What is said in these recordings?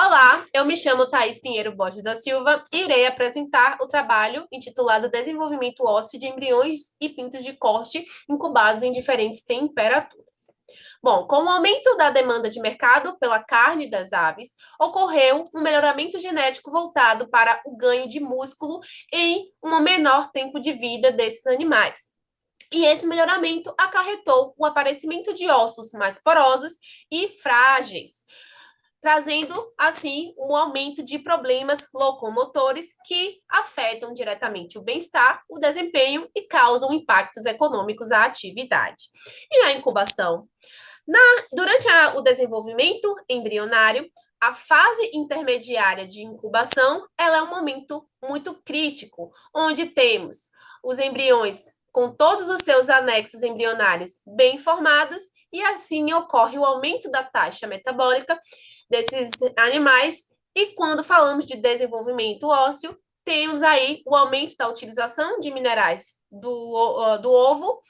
Olá, eu me chamo Thaís Pinheiro Borges da Silva e irei apresentar o trabalho intitulado Desenvolvimento ósseo de embriões e pintos de corte incubados em diferentes temperaturas. Bom, com o aumento da demanda de mercado pela carne das aves, ocorreu um melhoramento genético voltado para o ganho de músculo em um menor tempo de vida desses animais. E esse melhoramento acarretou o aparecimento de ossos mais porosos e frágeis, trazendo, assim, um aumento de problemas locomotores que afetam diretamente o bem-estar, o desempenho e causam impactos econômicos à atividade. E a incubação? Durante o desenvolvimento embrionário, a fase intermediária de incubação, ela é um momento muito crítico, onde temos os embriões com todos os seus anexos embrionários bem formados, e assim ocorre o aumento da taxa metabólica desses animais. E quando falamos de desenvolvimento ósseo, temos aí o aumento da utilização de minerais do ovo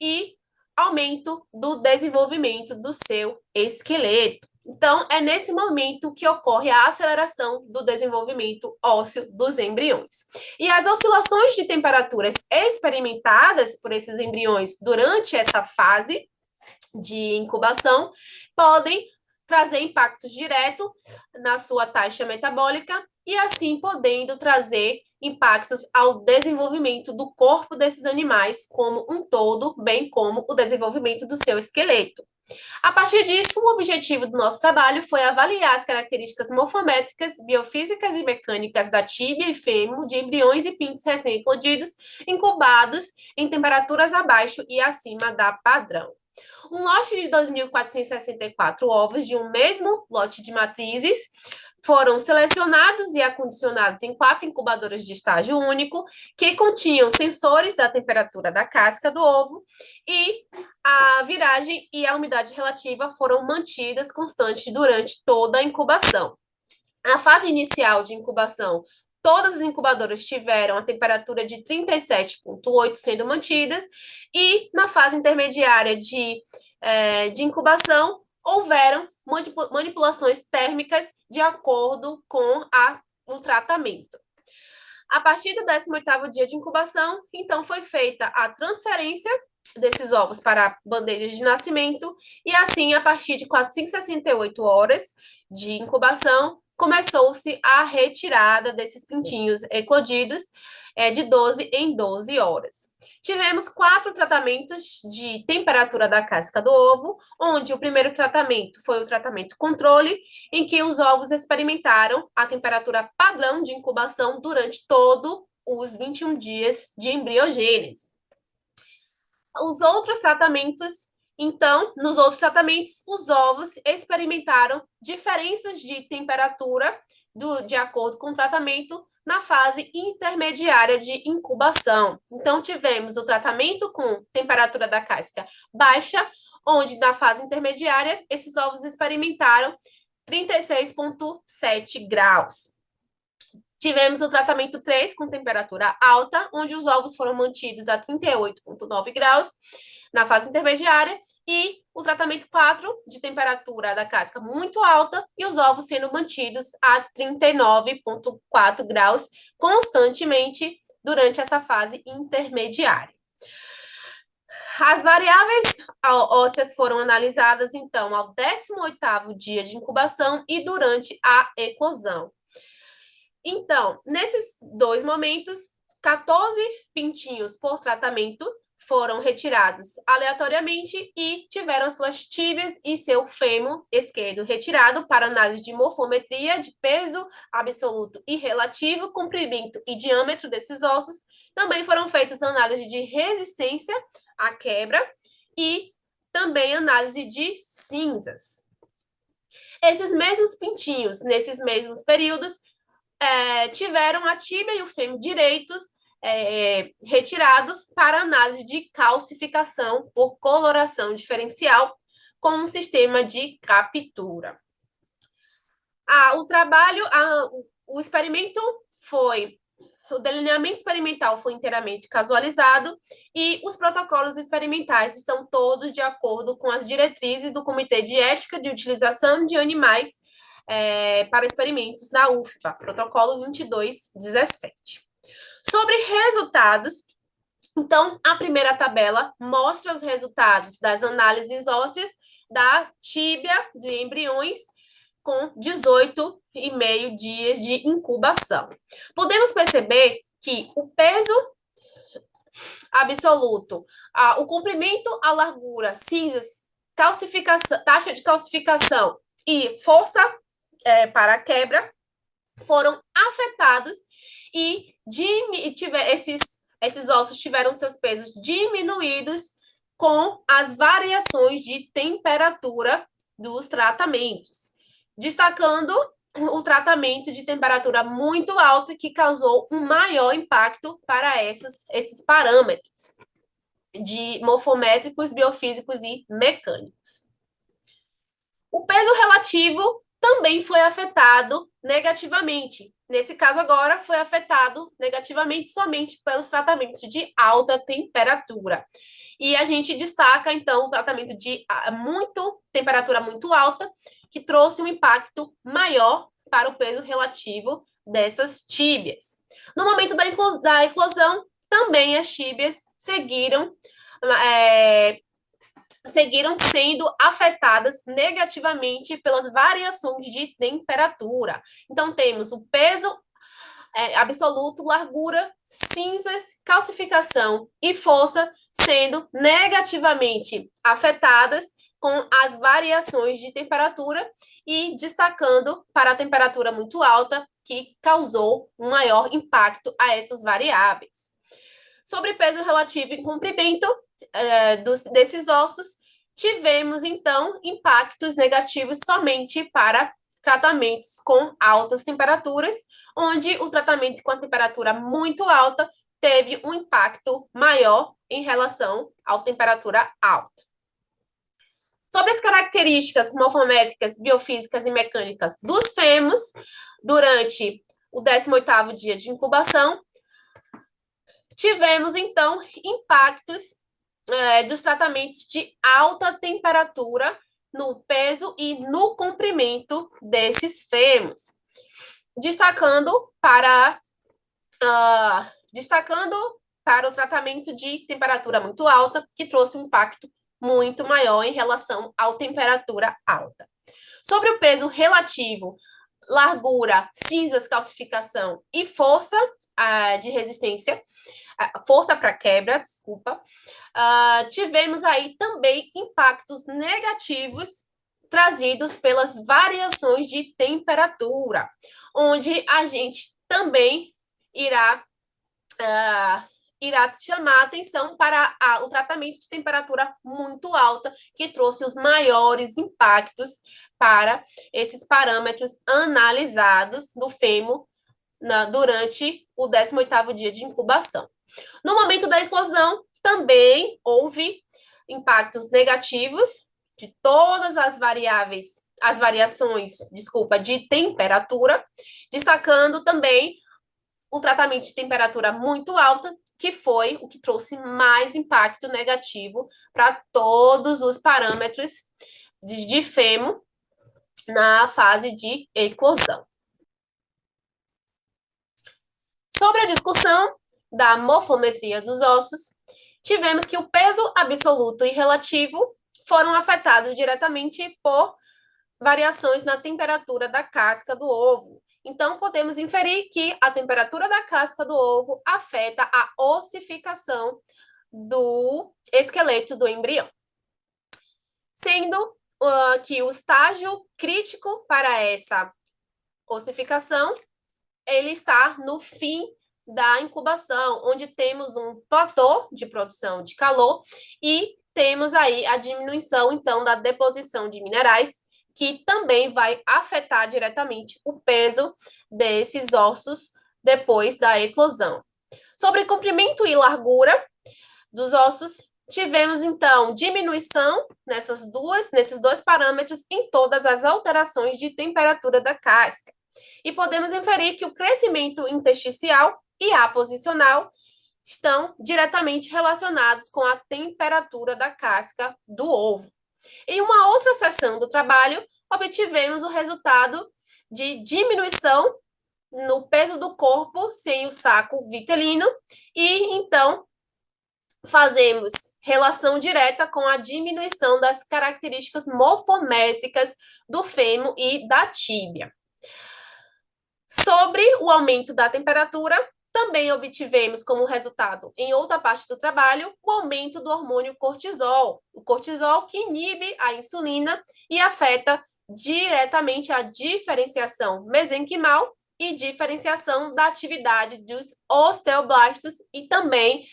e aumento do desenvolvimento do seu esqueleto. Então, é nesse momento que ocorre a aceleração do desenvolvimento ósseo dos embriões. E as oscilações de temperaturas experimentadas por esses embriões durante essa fase de incubação podem trazer impactos diretos na sua taxa metabólica e assim podendo trazer impactos ao desenvolvimento do corpo desses animais como um todo, bem como o desenvolvimento do seu esqueleto. A partir disso, o objetivo do nosso trabalho foi avaliar as características morfométricas, biofísicas e mecânicas da tíbia e fêmur de embriões e pintos recém-eclodidos, incubados em temperaturas abaixo e acima da padrão. Um lote de 2.464 ovos de um mesmo lote de matrizes foram selecionados e acondicionados em 4 incubadoras de estágio único, que continham sensores da temperatura da casca do ovo, e a viragem e a umidade relativa foram mantidas constantes durante toda a incubação. A fase inicial de incubação, todas as incubadoras tiveram a temperatura de 37,8 sendo mantidas, e na fase intermediária de incubação, houveram manipulações térmicas de acordo com o tratamento. A partir do 18º dia de incubação, então foi feita a transferência desses ovos para bandejas de nascimento, e assim, a partir de 468 horas de incubação, começou-se a retirada desses pintinhos eclodidos de 12 em 12 horas. Tivemos 4 tratamentos de temperatura da casca do ovo, onde o primeiro tratamento foi o tratamento controle, em que os ovos experimentaram a temperatura padrão de incubação durante todos os 21 dias de embriogênese. Os outros tratamentos, então, nos outros tratamentos, os ovos experimentaram diferenças de temperatura de acordo com o tratamento na fase intermediária de incubação. Então, tivemos o tratamento com temperatura da casca baixa, onde na fase intermediária, esses ovos experimentaram 36,7 graus. Tivemos o tratamento 3 com temperatura alta, onde os ovos foram mantidos a 38,9 graus na fase intermediária, e o tratamento 4 de temperatura da casca muito alta e os ovos sendo mantidos a 39,4 graus constantemente durante essa fase intermediária. As variáveis ósseas foram analisadas, então, ao 18º dia de incubação e durante a eclosão. Então, nesses 2 momentos, 14 pintinhos por tratamento foram retirados aleatoriamente e tiveram suas tíbias e seu fêmur esquerdo retirado para análise de morfometria de peso absoluto e relativo, comprimento e diâmetro desses ossos. Também foram feitas análises de resistência à quebra e também análise de cinzas. Esses mesmos pintinhos, nesses mesmos períodos, tiveram a tíbia e o fêmur direitos retirados para análise de calcificação por coloração diferencial com um sistema de captura. O experimento foi... O delineamento experimental foi inteiramente casualizado e os protocolos experimentais estão todos de acordo com as diretrizes do Comitê de Ética de Utilização de Animais para experimentos da UFPA, protocolo 2217. Sobre resultados, então, a primeira tabela mostra os resultados das análises ósseas da tíbia de embriões com 18,5 dias de incubação. Podemos perceber que o peso absoluto, o comprimento, a largura, cinzas, calcificação, taxa de calcificação e força para a quebra foram afetados e esses ossos tiveram seus pesos diminuídos com as variações de temperatura dos tratamentos, destacando o tratamento de temperatura muito alta que causou um maior impacto para esses parâmetros de morfométricos, biofísicos e mecânicos. O peso relativo também foi afetado negativamente. Nesse caso agora, foi afetado negativamente somente pelos tratamentos de alta temperatura. E a gente destaca, então, o tratamento de temperatura muito alta, que trouxe um impacto maior para o peso relativo dessas tíbias. No momento da eclosão, também as tíbias seguiram sendo afetadas negativamente pelas variações de temperatura. Então, temos o peso absoluto, largura, cinzas, calcificação e força sendo negativamente afetadas com as variações de temperatura e destacando para a temperatura muito alta, que causou um maior impacto a essas variáveis. Sobre peso relativo e comprimento desses ossos, tivemos, então, impactos negativos somente para tratamentos com altas temperaturas, onde o tratamento com a temperatura muito alta teve um impacto maior em relação à temperatura alta. Sobre as características morfométricas, biofísicas e mecânicas dos fêmurs, durante o 18º dia de incubação, tivemos, então, impactos dos tratamentos de alta temperatura no peso e no comprimento desses fêmurs, destacando para o tratamento de temperatura muito alta, que trouxe um impacto muito maior em relação à temperatura alta. Sobre o peso relativo, largura, cinzas, calcificação e força de resistência, força para quebra, desculpa, tivemos aí também impactos negativos trazidos pelas variações de temperatura, onde a gente também irá chamar a atenção para o tratamento de temperatura muito alta, que trouxe os maiores impactos para esses parâmetros analisados no fêmur durante o 18º dia de incubação. No momento da eclosão, também houve impactos negativos de todas as variações, de temperatura, destacando também o tratamento de temperatura muito alta, que foi o que trouxe mais impacto negativo para todos os parâmetros de fêmur na fase de eclosão. Sobre a discussão da morfometria dos ossos, tivemos que o peso absoluto e relativo foram afetados diretamente por variações na temperatura da casca do ovo. Então, podemos inferir que a temperatura da casca do ovo afeta a ossificação do esqueleto do embrião. Sendo que o estágio crítico para essa ossificação, ele está no fim da incubação, onde temos um platô de produção de calor e temos aí a diminuição, então, da deposição de minerais, que também vai afetar diretamente o peso desses ossos depois da eclosão. Sobre comprimento e largura dos ossos, tivemos, então, diminuição nesses dois parâmetros em todas as alterações de temperatura da casca. E podemos inferir que o crescimento intersticial e aposicional estão diretamente relacionados com a temperatura da casca do ovo. Em uma outra seção do trabalho, obtivemos o resultado de diminuição no peso do corpo sem o saco vitelino, e então fazemos relação direta com a diminuição das características morfométricas do fêmur e da tíbia. Sobre o aumento da temperatura, também obtivemos como resultado, em outra parte do trabalho, o aumento do hormônio cortisol. O cortisol que inibe a insulina e afeta diretamente a diferenciação mesenquimal e diferenciação da atividade dos osteoblastos e também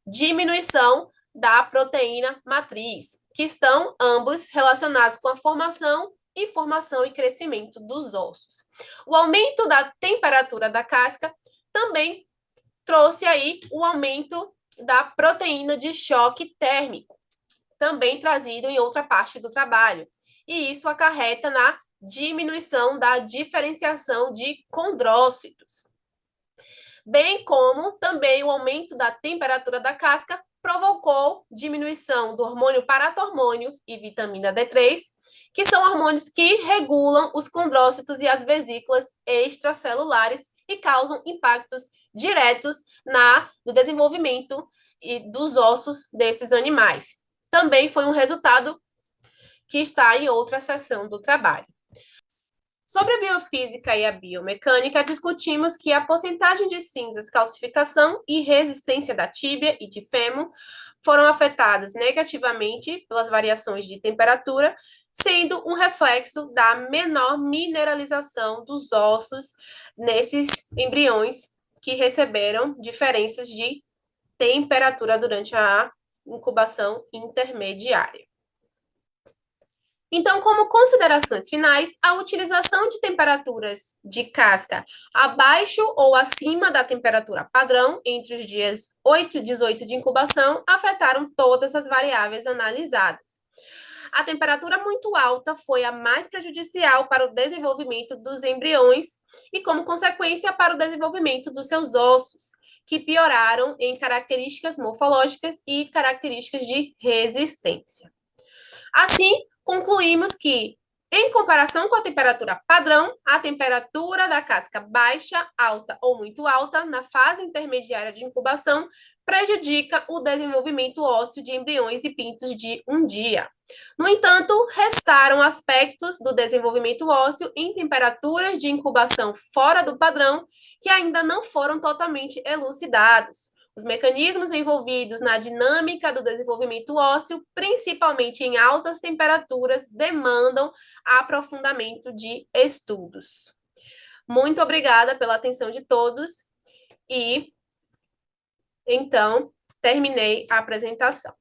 diminuição da proteína matriz, que estão ambos relacionados com a formação e crescimento dos ossos. O aumento da temperatura da casca também trouxe aí o aumento da proteína de choque térmico, também trazido em outra parte do trabalho. E isso acarreta na diminuição da diferenciação de condrócitos, bem como também o aumento da temperatura da casca provocou diminuição do hormônio paratormônio e vitamina D3, que são hormônios que regulam os condrócitos e as vesículas extracelulares e causam impactos diretos no desenvolvimento dos ossos desses animais. Também foi um resultado que está em outra seção do trabalho. Sobre a biofísica e a biomecânica, discutimos que a porcentagem de cinzas, calcificação e resistência da tíbia e de fêmur foram afetadas negativamente pelas variações de temperatura, sendo um reflexo da menor mineralização dos ossos nesses embriões que receberam diferenças de temperatura durante a incubação intermediária. Então, como considerações finais, a utilização de temperaturas de casca abaixo ou acima da temperatura padrão entre os dias 8 e 18 de incubação afetaram todas as variáveis analisadas. A temperatura muito alta foi a mais prejudicial para o desenvolvimento dos embriões e, como consequência, para o desenvolvimento dos seus ossos, que pioraram em características morfológicas e características de resistência. Assim, concluímos que, em comparação com a temperatura padrão, a temperatura da casca baixa, alta ou muito alta na fase intermediária de incubação prejudica o desenvolvimento ósseo de embriões e pintos de um dia. No entanto, restaram aspectos do desenvolvimento ósseo em temperaturas de incubação fora do padrão que ainda não foram totalmente elucidados. Os mecanismos envolvidos na dinâmica do desenvolvimento ósseo, principalmente em altas temperaturas, demandam aprofundamento de estudos. Muito obrigada pela atenção de todos e, então, terminei a apresentação.